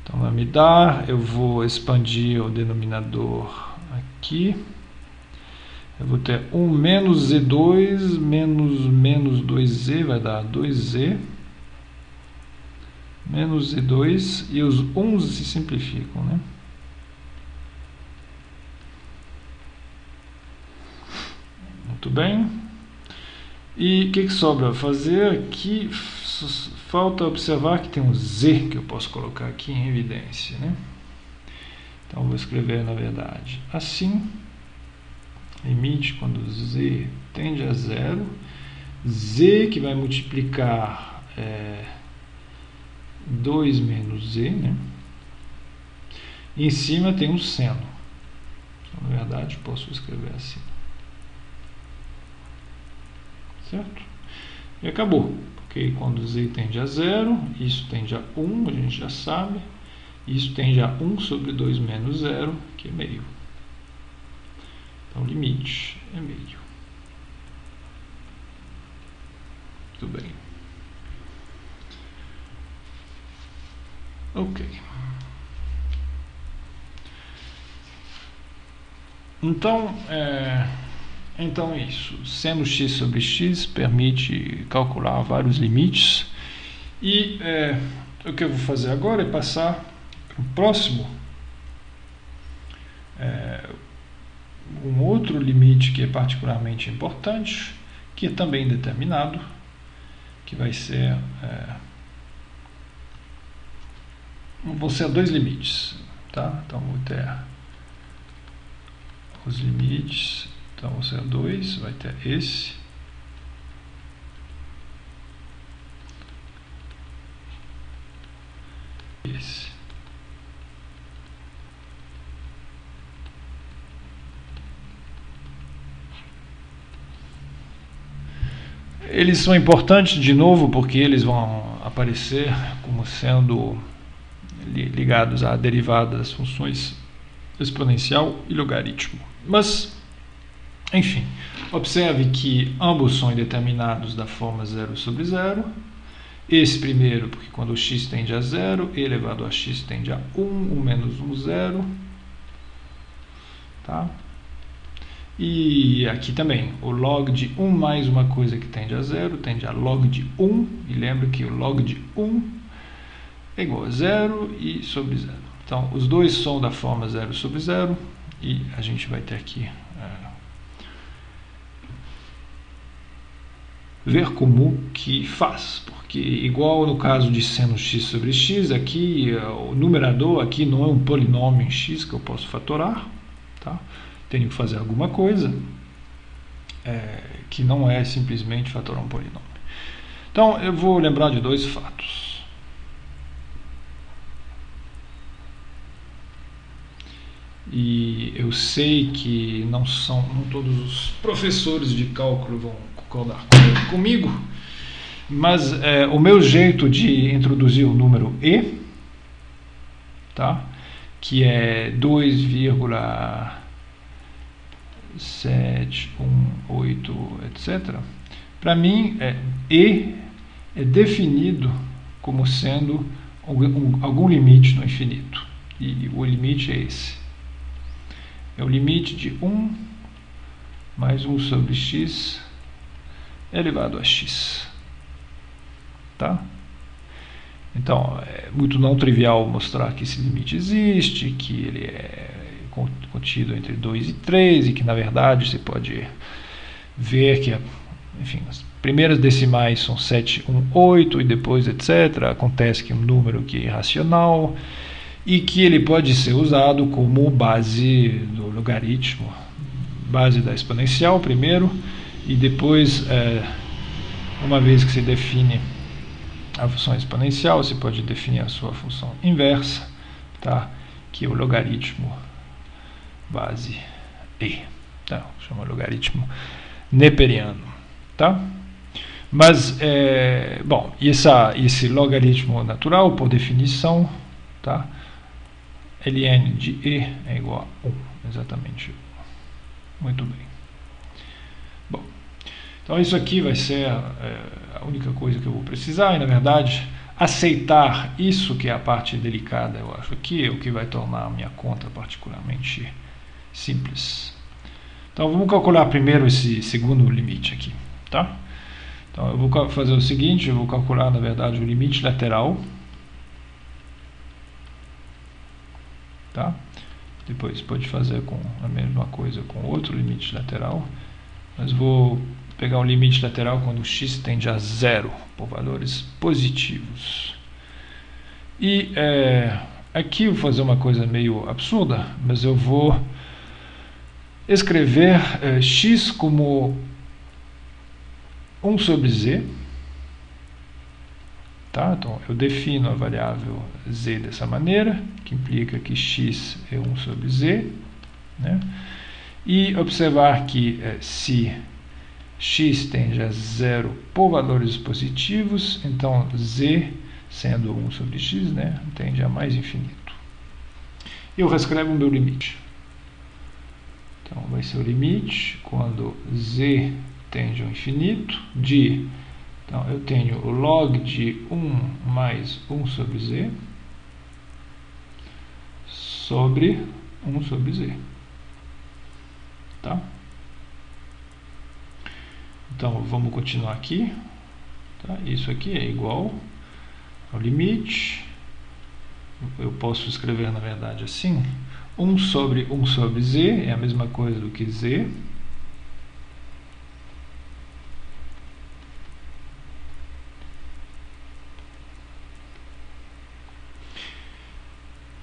Então vai me dar, eu vou expandir o denominador aqui. Eu vou ter 1 menos z2 menos 2z, vai dar 2z. Menos z2, e os 1 se simplificam, né? Muito bem. E o que sobra fazer aqui? Falta observar que tem um z que eu posso colocar aqui em evidência, né? Então, vou escrever, na verdade, assim. Limite quando z tende a 0. Z que vai multiplicar 2 menos z, né? E em cima tem um seno. Então, na verdade, posso escrever assim. Certo? E acabou. Porque quando z tende a 0, isso tende a 1, a gente já sabe. Isso tende a 1 sobre 2 menos 0, que é meio. Então, o limite é meio. Tudo bem. Ok. Então isso. Seno x sobre x permite calcular vários limites. E o que eu vou fazer agora é passar para o próximo. Um outro limite que é particularmente importante, que é também determinado, que vai ser... vão ser dois limites, tá? Então vou ter os limites, então vão ser dois, vai ter esse e esse. Eles são importantes de novo porque eles vão aparecer como sendo ligados à derivada das funções exponencial e logaritmo. Mas, enfim, observe que ambos são indeterminados da forma 0 sobre 0. Esse primeiro, porque quando x tende a 0, e elevado a x tende a 1, 1 menos 1, 0. Tá? E aqui também, o log de 1 mais uma coisa que tende a 0, tende a log de 1. E lembra que o log de 1 é igual a 0 e sobre 0. Então, os dois são da forma 0 sobre 0. E a gente vai ter aqui ver como que faz. Porque, igual no caso de seno x sobre x, aqui o numerador aqui não é um polinômio em x que eu posso fatorar. Tá? Tenho que fazer alguma coisa que não é simplesmente fatorar um polinômio. Então, eu vou lembrar de dois fatos. E eu sei que não todos os professores de cálculo vão concordar comigo, mas o meu jeito de introduzir o número e, tá? Que é 2,718, etc. Para mim, e é definido como sendo algum limite no infinito. E o limite é esse. É o limite de 1 mais 1 sobre x elevado a x. Tá? Então, é muito não trivial mostrar que esse limite existe, que ele é contido entre 2 e 3, e que, na verdade, você pode ver que, enfim, as primeiras decimais são 7, 1, 8, e depois, etc. Acontece que um número que é irracional, e que ele pode ser usado como base do logaritmo, base da exponencial primeiro, e depois, uma vez que você define a função exponencial, você pode definir a sua função inversa, tá? Que é o logaritmo base e, tá? Chama logaritmo neperiano, tá? Mas, bom, esse logaritmo natural, por definição, tá? ln de e é igual a 1, exatamente 1. Muito bem. Bom, então isso aqui vai ser a única coisa que eu vou precisar, e na verdade aceitar isso, que é a parte delicada, eu acho, aqui é o que vai tornar a minha conta particularmente simples. Então vamos calcular primeiro esse segundo limite aqui, tá? Então eu vou fazer o seguinte, eu vou calcular na verdade o limite lateral, tá? Depois pode fazer com a mesma coisa com outro limite lateral, mas vou pegar o limite lateral quando x tende a 0 por valores positivos. E aqui eu vou fazer uma coisa meio absurda, mas eu vou escrever x como 1 sobre z. Tá? Então, eu defino a variável z dessa maneira, que implica que x é 1 sobre z. Né? E observar que se x tende a 0 por valores positivos, então z, sendo 1 sobre x, né, tende a mais infinito. e eu reescrevo o meu limite. Então vai ser o limite quando z tende ao infinito de, então eu tenho o log de 1 mais 1 sobre z sobre 1 sobre z. Tá? Então vamos continuar aqui. Tá? Isso aqui é igual ao limite. Eu posso escrever na verdade assim: 1 sobre z é a mesma coisa do que z.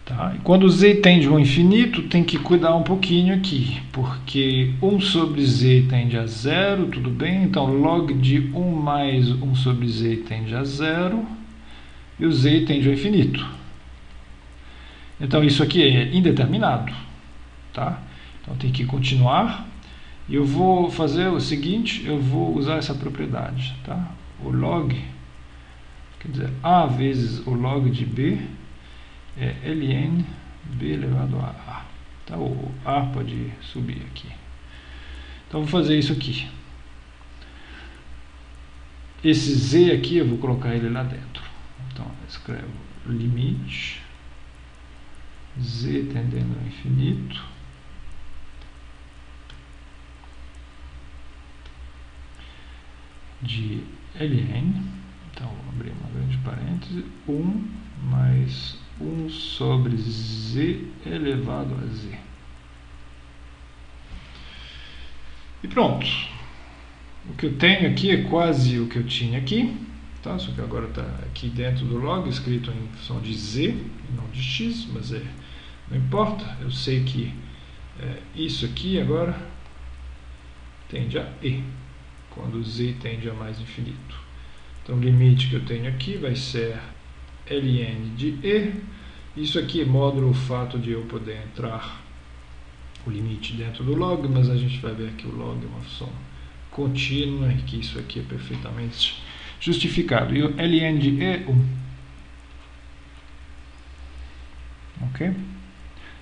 Tá? E quando z tende ao infinito, tem que cuidar um pouquinho aqui, porque 1 sobre z tende a 0, tudo bem? Então log de 1 mais 1 sobre z tende a 0, e o z tende ao infinito. Então isso aqui é indeterminado. Tá? Então tem que continuar, e eu vou fazer o seguinte: eu vou usar essa propriedade. Tá? O log, quer dizer, a vezes o log de b é ln b elevado a a. Tá? O a pode subir aqui. Então vou fazer isso aqui. Esse z aqui eu vou colocar ele lá dentro. Então eu escrevo limite z tendendo ao infinito de ln, então vou abrir uma grande parêntese, 1 mais 1 sobre z elevado a z. E pronto. O que eu tenho aqui é quase o que eu tinha aqui, tá? Só que agora está aqui dentro do log, escrito em função de z e não de x, mas não importa. Eu sei que isso aqui agora tende a e, quando z tende a mais infinito. Então o limite que eu tenho aqui vai ser ln de e. Isso aqui mostra o fato de eu poder entrar o limite dentro do log, mas a gente vai ver que o log é uma função contínua e que isso aqui é perfeitamente justificado. E o ln de e 1. Ok?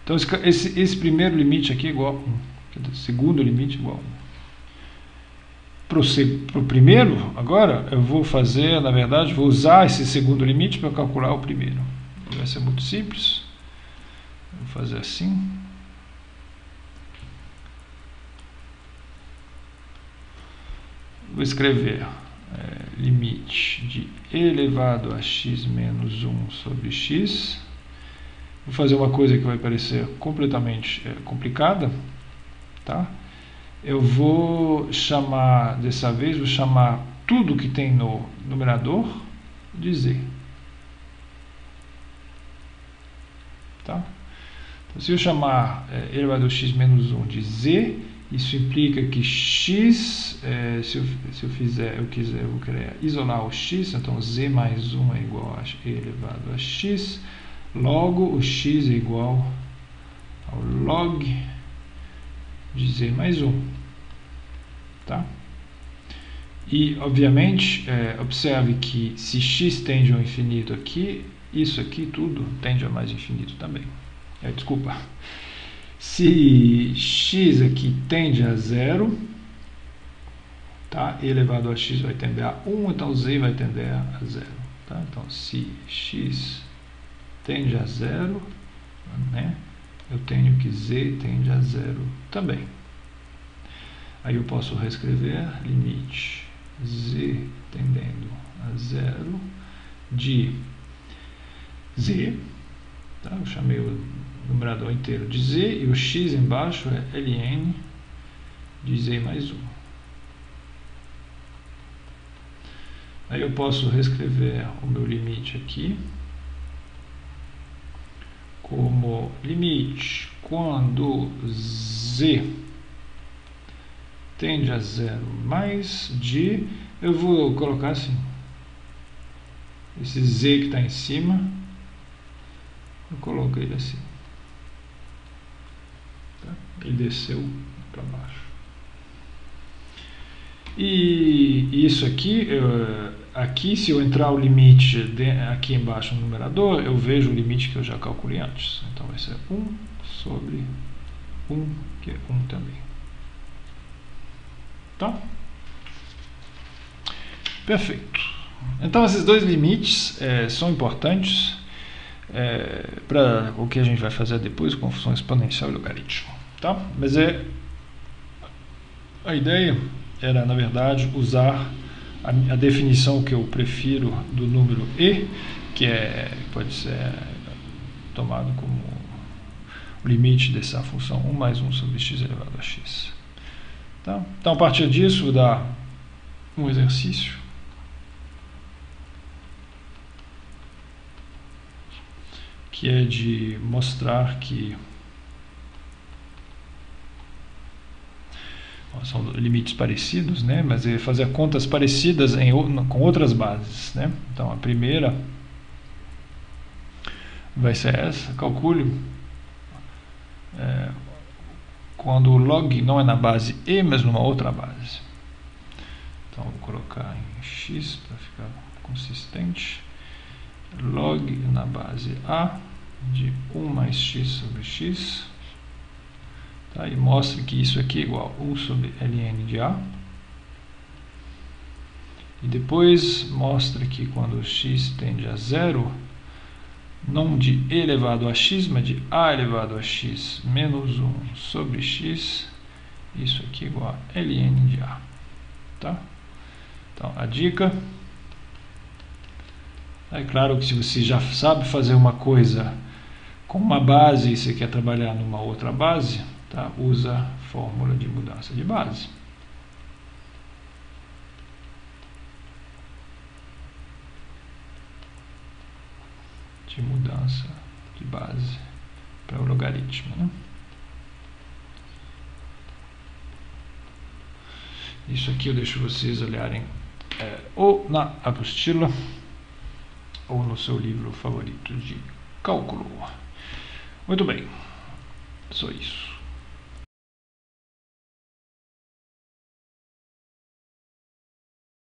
Então esse primeiro limite aqui é igual a 1. O segundo limite é igual a 1. Para o primeiro, agora, eu vou fazer, na verdade, vou usar esse segundo limite para calcular o primeiro. Vai ser muito simples. Vou fazer assim. Vou escrever limite de e elevado a x menos 1 sobre x. Vou fazer uma coisa que vai parecer completamente complicada, tá? Eu vou chamar, dessa vez, vou chamar tudo que tem no numerador de z. Tá? Então, se eu chamar elevado a x menos 1 de z, isso implica que x, se eu vou querer isolar o x, então z mais 1 é igual a e elevado a x, logo o x é igual ao log de z mais 1. Tá? E, obviamente, observe que se x tende ao infinito aqui, isso aqui tudo tende a mais infinito também. Desculpa. Se x aqui tende a 0, tá? E elevado a x vai tender a 1, então z vai tender a 0. Tá? Então, se x tende a 0, né? Eu tenho que z tende a 0 também. Aí eu posso reescrever limite z tendendo a 0 de z, tá? Eu chamei o numerador inteiro de z, e o x embaixo é ln de z mais 1. Aí eu posso reescrever o meu limite aqui como limite quando z tende a 0 mais de, eu vou colocar assim, esse z que está em cima, eu coloco ele assim, tá? Ele desceu para baixo. E isso aqui, aqui, se eu entrar o limite aqui embaixo no numerador, eu vejo o limite que eu já calculei antes. Então vai ser 1 sobre 1, que é 1 também. Tá? Perfeito. Então esses dois limites são importantes para o que a gente vai fazer depois com função exponencial e logaritmo. Tá? Mas a ideia era, na verdade, usar a definição que eu prefiro do número e, que pode ser tomado como o limite dessa função 1 mais 1 sobre x elevado a x. Tá? Então, a partir disso, dá um exercício que é de mostrar que são limites parecidos, né? Mas é fazer contas parecidas com outras bases, né? Então a primeira vai ser essa: calcule quando o log não é na base e, mas numa outra base. Então vou colocar em x para ficar consistente. Log na base a de 1 mais x sobre x. Tá? E mostre que isso aqui é igual a 1 sobre ln de a. E depois mostre que quando x tende a zero, não de e elevado a x, mas de a elevado a x menos 1 sobre x, isso aqui é igual a ln de a. Tá? Então, a dica é claro que se você já sabe fazer uma coisa com uma base e você quer trabalhar numa outra base, tá? Usa a fórmula de mudança de base. De mudança de base para o logaritmo, né? Isso aqui eu deixo vocês olharem ou na apostila ou no seu livro favorito de cálculo. Muito bem, só isso.